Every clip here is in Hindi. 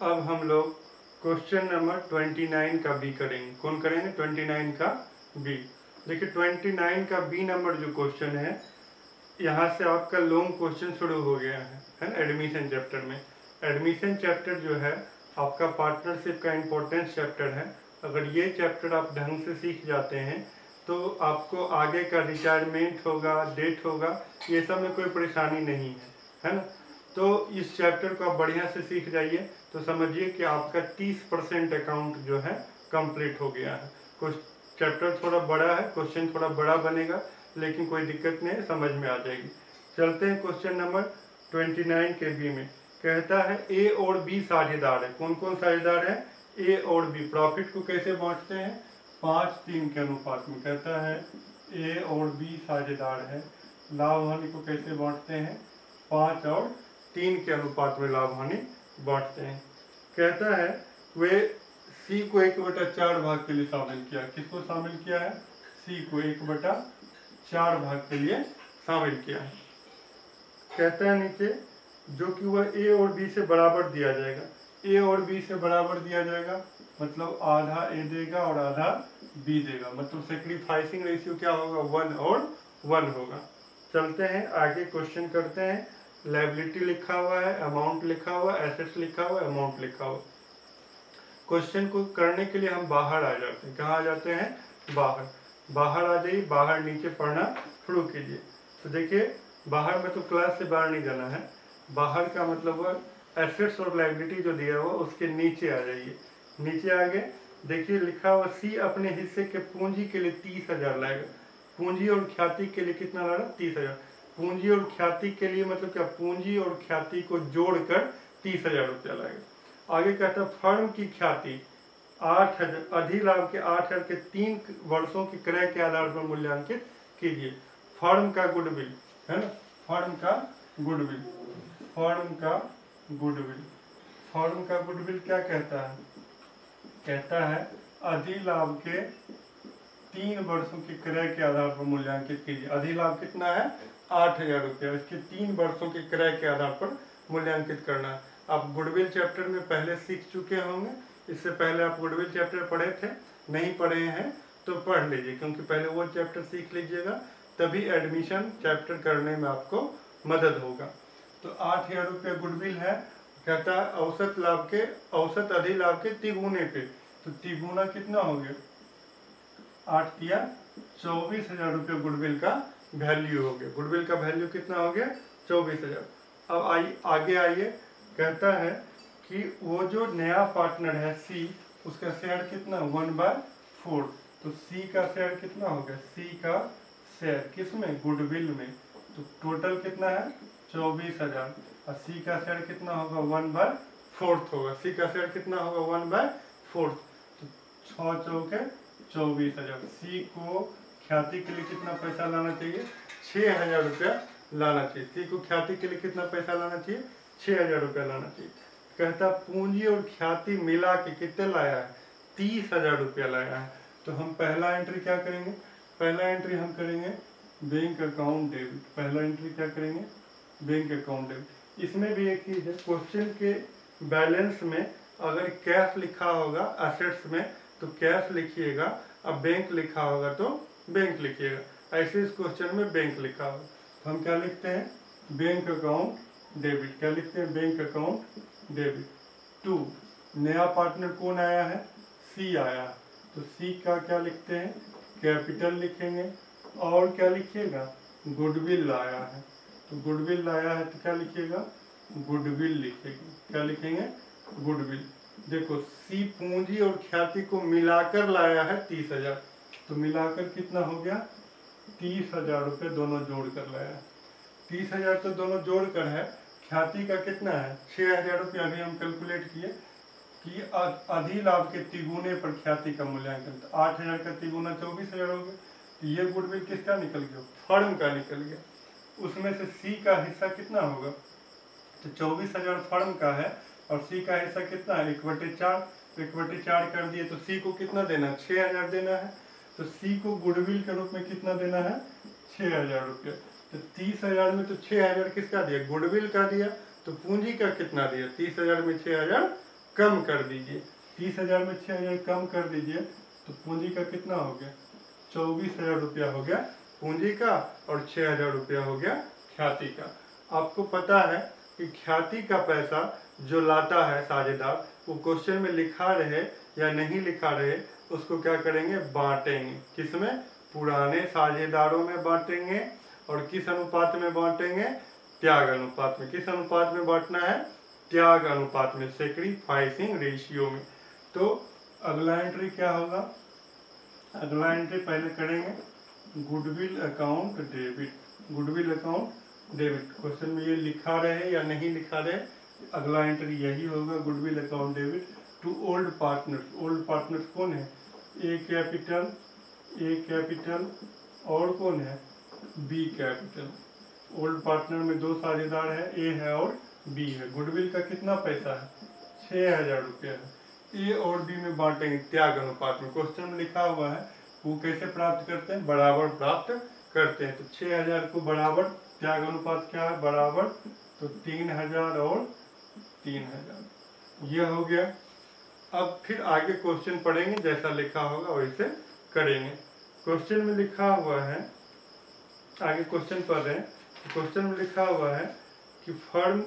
अब हम लोग क्वेश्चन नंबर 29 का बी करेंगे। कौन करेंगे? 29 का बी। देखिए 29 का बी नंबर जो क्वेश्चन है, यहाँ से आपका लॉन्ग क्वेश्चन शुरू हो गया है ना। एडमिशन चैप्टर में, एडमिशन चैप्टर जो है आपका पार्टनरशिप का इम्पोर्टेंस चैप्टर है। अगर ये चैप्टर आप ढंग से सीख जाते हैं तो आपको आगे का रिटायरमेंट होगा, डेट होगा, ये सब में कोई परेशानी नहीं है ना। तो इस चैप्टर को आप बढ़िया से सीख जाइए तो समझिए कि आपका 30% अकाउंट जो है कंप्लीट हो गया है। कुछ चैप्टर थोड़ा बड़ा है, क्वेश्चन थोड़ा बड़ा बनेगा, लेकिन कोई दिक्कत नहीं है, समझ में आ जाएगी। चलते हैं क्वेश्चन नंबर 29 के बी में। कहता है ए और बी साझेदार है। कौन कौन साझेदार है? ए और बी। प्रॉफिट को कैसे बांटते हैं? 5-3 के अनुपात में। कहता है ए और बी साझेदार है। लाभ हानि को कैसे बांटते हैं? 5 और 3 के अनुपात में लाभ हानि बांटते हैं। कहता है वे सी को 1/4 भाग के लिए शामिल किया। किसको शामिल किया है? सी को 1/4 भाग के लिए शामिल किया है। कहता है नीचे जो कि वह ए और बी से बराबर दिया जाएगा। ए और बी से बराबर दिया जाएगा मतलब आधा ए देगा और आधा बी देगा, मतलब सेक्रीफाइसिंग रेशियो क्या होगा? 1 और 1 होगा। चलते हैं आगे, क्वेश्चन करते हैं। लायबिलिटी लिखा हुआ है, अमाउंट लिखा हुआ, एसेट्स लिखा हुआ, अमाउंट लिखा हुआ। क्वेश्चन को करने के लिए हम बाहर आ जाते हैं। कहाँ आ जाते हैं? बाहर। बाहर आ जाइए, बाहर नीचे पढ़ना शुरू कीजिए। तो देखिए बाहर में तो क्लास से बाहर नहीं जाना है। बाहर का मतलब वह एसेट्स और लायबिलिटी जो दिया हुआ उसके नीचे आ जाइए। नीचे आगे देखिए लिखा हुआ सी अपने हिस्से के पूंजी के लिए 30,000 लाएगा। पूंजी और ख्याति के लिए कितना ला रहा? 30,000। पूंजी और ख्याति के लिए मतलब क्या? पूंजी और ख्याति को जोड़कर 30,000 रुपया लाएगा। आगे कहता है फर्म की ख्याति 8,000 अधिलाभ के 8,000 के 3 वर्षों की क्रय के आधार पर मूल्यांकित कीजिए। फर्म का गुडविल है ना, फर्म का गुडविल, फर्म का गुडविल, फर्म का गुडविल क्या कहता है? कहता है अधिलाभ के 3 वर्षों की क्रय के आधार पर मूल्यांकित कीजिए। अधिलाभ कितना है? 8,000 रुपया। इसके 3 वर्षों के क्रय के आधार पर मूल्यांकित करना है। आप गुडविल चैप्टर में पहले सीख चुके होंगे। इससे पहले आप गुडविल चैप्टर पढ़े थे? नहीं पढ़े हैं तो पढ़ लीजिए, क्योंकि पहले वो चैप्टर सीख लीजिएगा, तभी एडमिशन चैप्टर करने में आपको मदद होगा। तो 8,000 रुपये गुडविल है। कहता है औसत लाभ के, औसत अधिलाभ के तिगुने पे। तो तिगुना कितना हो गया? 8 तिया 24,000 रुपये गुडविल का वैल्यू हो गया। गुडविल का वैल्यू कितना हो गया? 24,000। अब आगे आइए। कहता है कि वो जो नया पार्टनर है सी, उसका शेयर कितना? 1/4। तो सी का शेयर कितना हो गया? सी का शेयर किसमें? गुडविल में। तो टोटल कितना है? 24,000। और सी का शेयर कितना होगा? 1/4 होगा। सी का शेयर कितना होगा? 1/4। तो 6 चौके 24,000। सी को ख्याति के लिए कितना पैसा लाना चाहिए? 6,000 रुपया लाना चाहिए। सी को ख्याति के लिए कितना पैसा लाना चाहिए? 6,000 रुपया लाना चाहिए। कहता पूंजी और ख्याति मिला के कितने लाया है? 30,000 रुपया लाया है। तो हम पहला एंट्री क्या करेंगे? पहला एंट्री हम करेंगे बैंक अकाउंट डेबिट। पहला एंट्री क्या करेंगे? Bank account debit. इसमें भी एक चीज है, क्वेश्चन के बैलेंस में अगर कैश लिखा होगा एसेट्स में तो कैश लिखिएगा, अब बैंक लिखा होगा तो बैंक लिखिएगा। ऐसे इस क्वेश्चन में बैंक लिखा होगा तो हम क्या लिखते हैं? Bank account debit. क्या लिखते हैं? Bank account debit. 2 नया पार्टनर कौन आया है? सी आया। तो सी का क्या लिखते हैं? कैपिटल लिखेंगे। और क्या लिखिएगा? गुडविल लाया है। तो गुडविल लाया है तो क्या लिखिएगा? गुडविल लिखेंगे। क्या लिखेंगे? गुडविल। देखो सी पूंजी और ख्याति को मिलाकर लाया है 30,000। तो मिलाकर कितना हो गया? 30,000 रुपये दोनों जोड़ कर लाया है। 30,000 तो दोनों जोड़ कर है। ख्याति का कितना है? 6,000 रुपये अभी हम कैलकुलेट किए कि अधिलाभ के तिगुने पर ख्याति का मूल्यांकन। 8,000 का तिगुना 24,000 हो गया। तो ये गुडविल किसका निकल गया? फर्म का निकल गया। उसमें से सी का हिस्सा कितना होगा? तो 24,000 फर्म का है और सी का हिस्सा कितना है? 1/4। तो 1/4 कर दिए तो सी को कितना देना है? 6,000 देना है। तो सी को गुडविल के रूप में कितना देना है? 6,000 रुपये। तो 30,000 में तो 6,000 किसका दिया? गुडविल का दिया। तो पूंजी का कितना दिया? 30,000 में 6,000 कम कर दीजिए। 30,000 में 6,000 कम कर दीजिए तो पूंजी का कितना हो गया, 24,000 रुपया हो गया पूंजी का, और 6,000 रुपया हो गया ख्याति का। आपको पता है कि ख्याति का पैसा जो लाता है साझेदार, वो क्वेश्चन में लिखा रहे या नहीं लिखा रहे, उसको क्या करेंगे, बांटेंगे। किसमें, पुराने साझेदारों में बांटेंगे। और किस अनुपात में बांटेंगे, त्याग अनुपात में। किस अनुपात में बांटना है, त्याग अनुपात में, सेक्रीफाइसिंग रेशियो में। तो अगला एंट्री क्या होगा, अगला एंट्री पहले करेंगे goodwill account debit. Goodwill account debit, question में ये लिखा रहे या नहीं लिखा रहे, अगला एंट्री यही होगा, goodwill account debit to old partners. Old partners कौन है, ए कैपिटल और कौन है, बी कैपिटल। ओल्ड पार्टनर में दो साझेदार है, ए है और बी है। गुडविल का कितना पैसा है, 6,000 रुपया है। ए और बी में बांटेंगे त्याग अनुपात में। क्वेश्चन में लिखा हुआ है, वो कैसे प्राप्त करते हैं, बराबर प्राप्त करते हैं। तो 6,000 को बराबर, त्याग अनुपात क्या है, बराबर, तो 3,000 और 3,000, ये हो गया। अब फिर आगे क्वेश्चन पढ़ेंगे, जैसा लिखा होगा वैसे करेंगे। क्वेश्चन में लिखा हुआ है, आगे क्वेश्चन पढ़ रहे हैं। क्वेश्चन में लिखा हुआ है कि फर्म,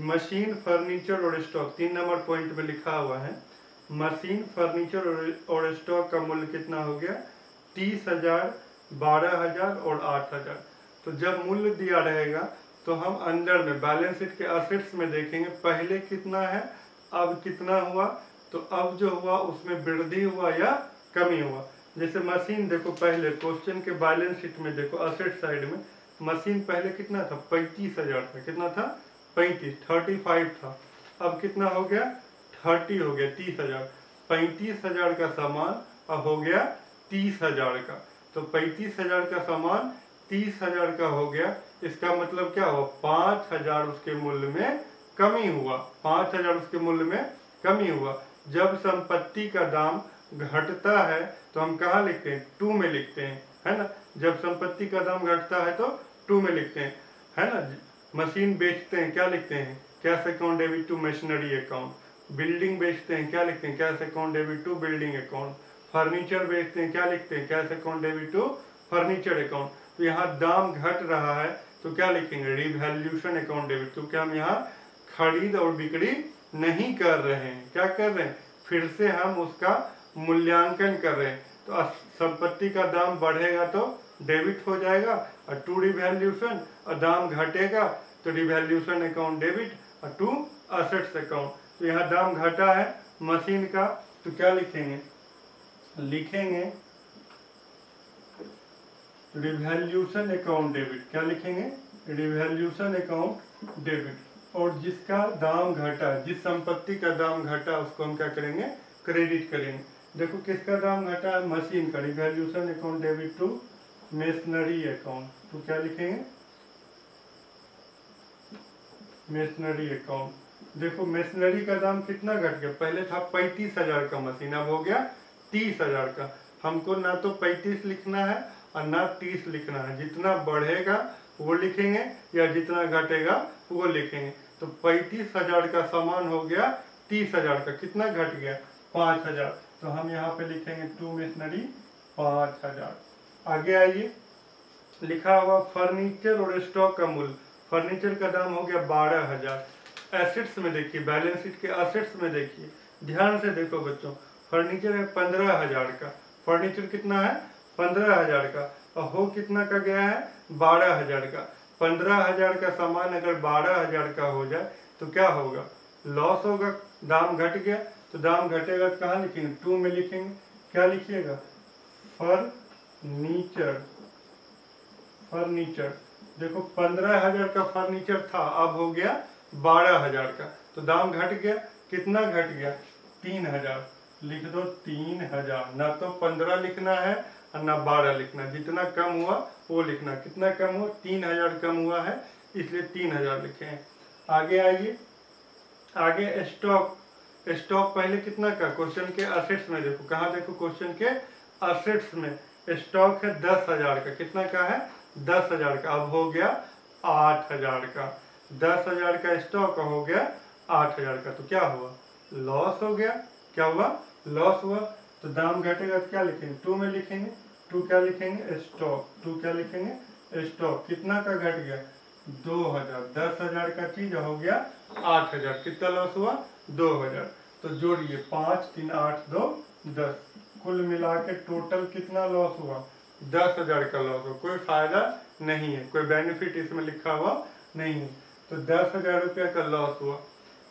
मशीन, फर्नीचर और स्टॉक, 3 नंबर पॉइंट में लिखा हुआ है, मशीन, फर्नीचर और स्टॉक का मूल्य कितना हो गया, 30,000, 12,000 और 8,000। तो जब मूल्य दिया रहेगा तो हम अंदर में बैलेंस शीट के असेट्स में देखेंगे, पहले कितना है, अब कितना हुआ। तो अब जो हुआ उसमें वृद्धि हुआ या कमी हुआ। जैसे मशीन देखो, पहले क्वेश्चन के बैलेंस शीट में देखो, असेट साइड में मशीन पहले कितना था, 35,000 था। कितना था, 35 था। अब कितना हो गया, 30 हो गया, 30,000। 35,000 का सामान अब हो गया 30,000 का। तो 35,000 का सामान 30,000 का हो गया। इसका मतलब क्या हुआ, 5,000 उसके मूल्य में कमी हुआ। 5,000 उसके मूल्य में कमी हुआ। जब संपत्ति का दाम घटता है तो हम कहाँ लिखते हैं, 2 में लिखते हैं, है ना। जब संपत्ति का दाम घटता है तो 2 में लिखते हैं, है ना। मशीन बेचते हैं, क्या लिखते हैं, cash account debit to machinery account. Building बेचते हैं, क्या लिखते हैं, cash account debit to building account. Furniture बेचते हैं, क्या लिखते हैं, cash account debit to furniture account. तो यहाँ दाम घट रहा है तो क्या लिखेंगे, रिवैल्यूएशन अकाउंट डेबिट, क्योंकि हम यहाँ खरीद और बिक्री नहीं कर रहे हैं। क्या कर रहे हैं, फिर से हम उसका मूल्यांकन कर रहे हैं। तो संपत्ति का दाम बढ़ेगा तो डेबिट हो जाएगा, और टू रिवैल्यूएशन, और दाम घटेगा तो रिवैल्यूएशन अकाउंट डेबिट, और टू असेट्स अकाउंट। तो यहाँ दाम घटा है मशीन का, तो क्या लिखेंगे, लिखेंगे रिवैल्यूएशन अकाउंट डेबिट। क्या लिखेंगे, रिवैल्यूएशन अकाउंट डेबिट। और जिसका दाम घटा, जिस संपत्ति का दाम घटा, उसको हम क्या करेंगे, क्रेडिट करेंगे। देखो किसका दाम घटा है, मशीन का, revaluation account debit to machinery account. तो क्या लिखेंगे, मेशनरी अकाउंट। देखो मेशनरी का दाम कितना घट गया, पहले था 35,000 का मशीन, अब हो गया 30,000 का। हमको ना तो 35 लिखना है और ना 30 लिखना है, जितना बढ़ेगा वो लिखेंगे या जितना घटेगा वो लिखेंगे। तो 35,000 का सामान हो गया 30,000 का, कितना घट गया, 5,000। तो हम यहाँ पे लिखेंगे टू मेशनरी 5,000। आगे आइए, लिखा हुआ फर्नीचर और स्टॉक का मूल्य, फर्नीचर का दाम हो गया 12,000। एसेट्स में देखिए, बैलेंस शीट के एसेट्स में देखिए, ध्यान से देखो बच्चों, फर्नीचर है 15,000 का। फर्नीचर कितना है, 15,000 का, और हो कितना का गया है, 12,000 का। 15,000 का सामान अगर 12,000 का हो जाए तो क्या होगा, लॉस होगा, दाम घट गया। तो दाम घटेगा तो कहाँ लिखेंगे, 2 में लिखेंगे। क्या लिखिएगा, फर्नीचर। फर्नीचर देखो 15,000 का फर्नीचर था, अब हो गया 12,000 का, तो दाम घट गया। कितना घट गया, 3,000। लिख दो 3,000, ना तो 15 लिखना है और ना 12 लिखना, जितना कम हुआ वो लिखना। कितना कम हुआ, 3,000 कम हुआ है, इसलिए 3,000 लिखे हैं। आगे आइए, आगे स्टॉक। स्टॉक पहले कितना का, क्वेश्चन के असेट्स में देखो, कहाँ देखो, क्वेश्चन के असेट्स में स्टॉक है 10,000 का। कितना का है, 10,000 का, अब हो गया 8,000 का। 10,000 का स्टॉक हो गया 8,000 का, तो क्या हुआ, लॉस हो गया। क्या हुआ? लॉस हुआ। तो दाम घटेगा तो क्या लिखेंगे? 2 में लिखेंगे। 2 क्या लिखेंगे? स्टॉक। 2 क्या लिखेंगे? स्टॉक। कितना का घट गया? 2000। 10,000 का चीज हो गया 8,000। कितना लॉस हुआ? 2000। तो जोड़िए 5 3 8 2 10। कुल मिला के टोटल कितना लॉस हुआ? 10,000 का लॉस हुआ। कोई फायदा नहीं है, कोई बेनिफिट इसमें लिखा हुआ नहीं है। तो 10,000 रुपया का लॉस हुआ।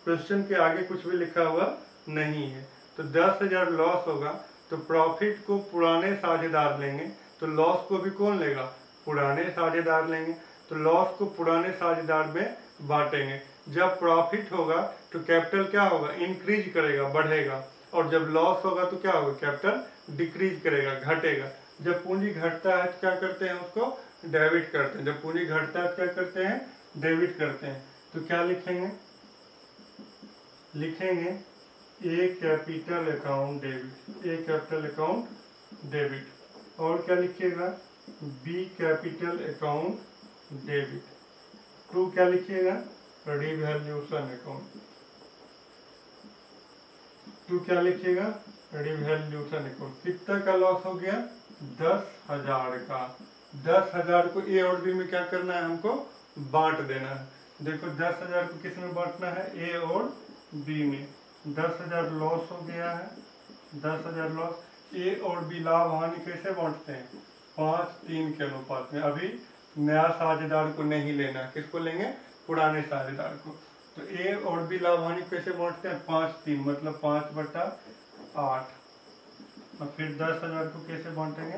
क्वेश्चन के आगे कुछ भी लिखा हुआ नहीं है। तो 10,000 लॉस होगा तो प्रॉफिट को पुराने साझेदार लेंगे, तो लॉस को भी कौन लेगा? पुराने साझेदार लेंगे। तो लॉस को पुराने साझेदार में बांटेंगे। जब प्रॉफिट होगा तो कैपिटल क्या होगा? इंक्रीज करेगा, बढ़ेगा। और जब लॉस होगा तो क्या होगा? कैपिटल डिक्रीज करेगा, घटेगा। जब पूंजी घटता है तो क्या करते हैं? उसको डेबिट करते हैं। जब पूंजी घटता है तो क्या करते हैं? डेबिट करते हैं। तो क्या लिखेंगे? लिखेंगे ए कैपिटल अकाउंट डेबिट। ए कैपिटल अकाउंट डेबिट। और क्या लिखिएगा? B capital account debit. 2 क्या लिखिएगा? Revaluation account. 2 क्या लिखिएगा? Revaluation account. कितना का लॉस हो गया? 10,000 का। 10,000 को ए और बी में क्या करना है? हमको बांट देना है। देखो 10,000 को किस में बांटना है? ए और बी में। 10,000 लॉस हो गया है। 10,000 लॉस। ए और बी लाभ हानि कैसे बांटते हैं? 5-3 के अनुपात में। अभी नया साझेदार को नहीं लेना। किसको लेंगे? पुराने साझेदार को। तो ए और बी लाभ हानि कैसे बांटते हैं? 5-3 मतलब 5/8। और फिर 10,000 को कैसे बांटेंगे?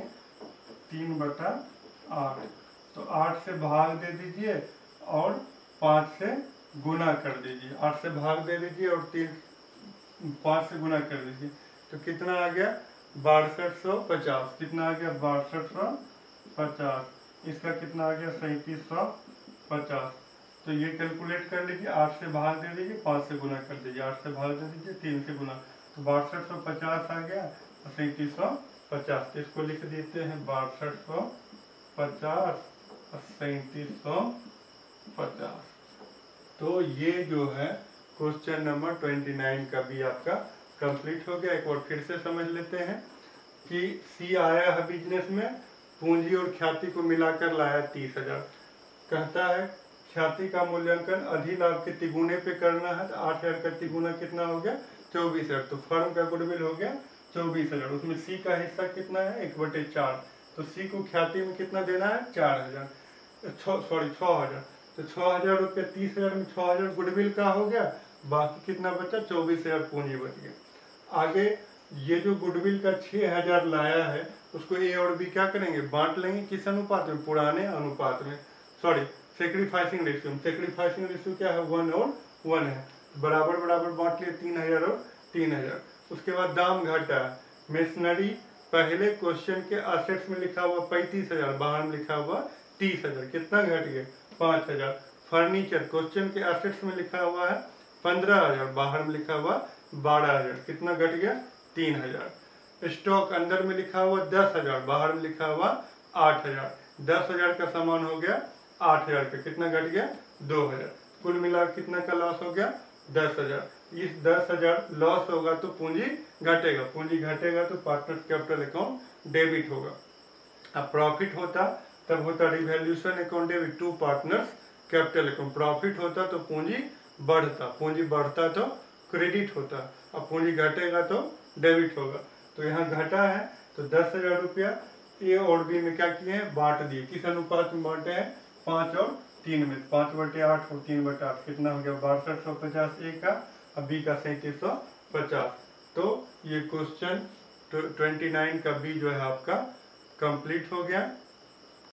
3/8। तो 8 से भाग दे दीजिए और 5 से गुना कर दीजिए। 8 से भाग दे दीजिए और 5 से गुना कर दीजिए। तो कितना आ गया? 6250। कितना आ गया? 6250। इसका कितना आ गया? 3750। तो ये कैलकुलेट कर लीजिए। 8 से भाग दे दीजिए, 5 से गुना कर दीजिए। 8 से भाग दे दीजिए, 3 से गुना। तो 6250 आ गया और 3750। तो इसको लिख देते हैं 6250 और 3750। तो ये जो है क्वेश्चन नंबर 29 का भी आपका कंप्लीट हो गया। एक बार फिर से समझ लेते हैं कि सी आया है बिजनेस में, पूंजी और ख्याति को मिलाकर लाया 30,000। कहता है ख्याति का मूल्यांकन अधिलाभ के तिगुने पे करना है। तो 8,000 का तिगुना कितना हो गया? 24,000। तो फर्म का गुडविल हो गया 24,000। उसमें सी का हिस्सा कितना है? 1/4। तो सी को ख्याति में कितना देना है? 4,000, 6,000। तो 6,000 रुपये 30,000 में 6,000 गुडविल का हो गया। बाकी कितना बचा? 24,000 पूंजी बच गया। आगे ये जो गुडविल का 6,000 लाया है उसको ए और बी क्या करेंगे? बांट लेंगे। किस अनुपात में? पुराने अनुपात में। Sorry, sacrificing ratio. Sacrificing ratio क्या है? 1 और 1 है। बराबर बराबर बांट लिए 3,000 और 3,000। उसके बाद दाम घटा। मेशनरी पहले क्वेश्चन के असेट्स में लिखा हुआ 35,000, बाहर में लिखा हुआ 30,000। कितना घट गया? 5,000। फर्नीचर क्वेश्चन के असेट्स में लिखा हुआ है 15,000, बाहर में लिखा हुआ 12,000। कितना घट गया? 3,000। स्टॉक अंदर में लिखा हुआ 10,000, बाहर में लिखा हुआ 8,000। 10,000 का सामान हो गया 8,000 का। कितना घट गया? 2,000। कुल मिला कितना का लॉस हो गया? 10,000। इस 10,000 लॉस होगा तो पूंजी घटेगा। पूंजी घटेगा तो पार्टनर्स कैपिटल अकाउंट डेबिट होगा। अब प्रॉफिट होता तब होता revaluation account debit to partners capital account. Profit होता तो पूंजी बढ़ता, पूंजी बढ़ता तो क्रेडिट होता। अब पूंजी घटेगा तो डेबिट होगा। तो यहाँ घटा है तो 10,000 रुपया ए और बी में क्या किए हैं? बांट दिए। किस अनुपात में बांटे हैं? 5 और 3 में। 5/8 और 3/8 कितना हो गया? 6250 ए का और बी का 3750। तो ये क्वेश्चन 29 का बी जो है आपका कंप्लीट हो गया।